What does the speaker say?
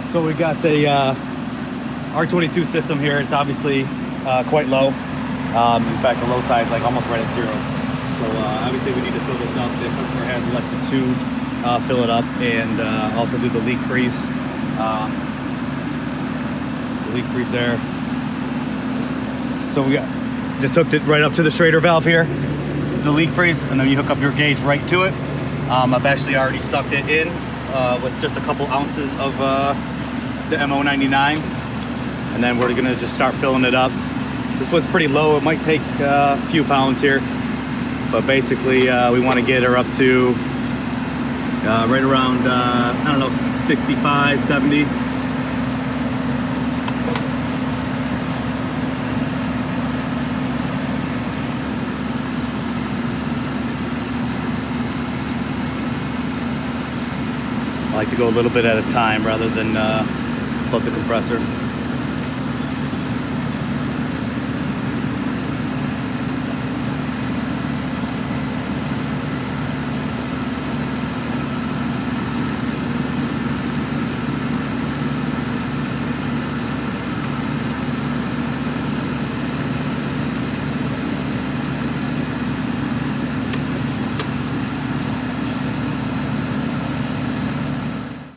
So we got the R22 system here. It's obviously quite low. In fact, the low side is like almost right at 0. So obviously we need to fill this up. The customer has elected to fill it up and also do the leak freeze. The leak freeze there. So we just hooked it right up to the Schrader valve here, the leak freeze, and then you hook up your gauge right to it. I've actually already sucked it in with just a couple ounces of the MO99, and then we're gonna just start filling it up. This one's pretty low. It might take a few pounds here, but basically we want to get her up to right around I don't know, 65, 70. I like to go a little bit at a time rather than flood the compressor.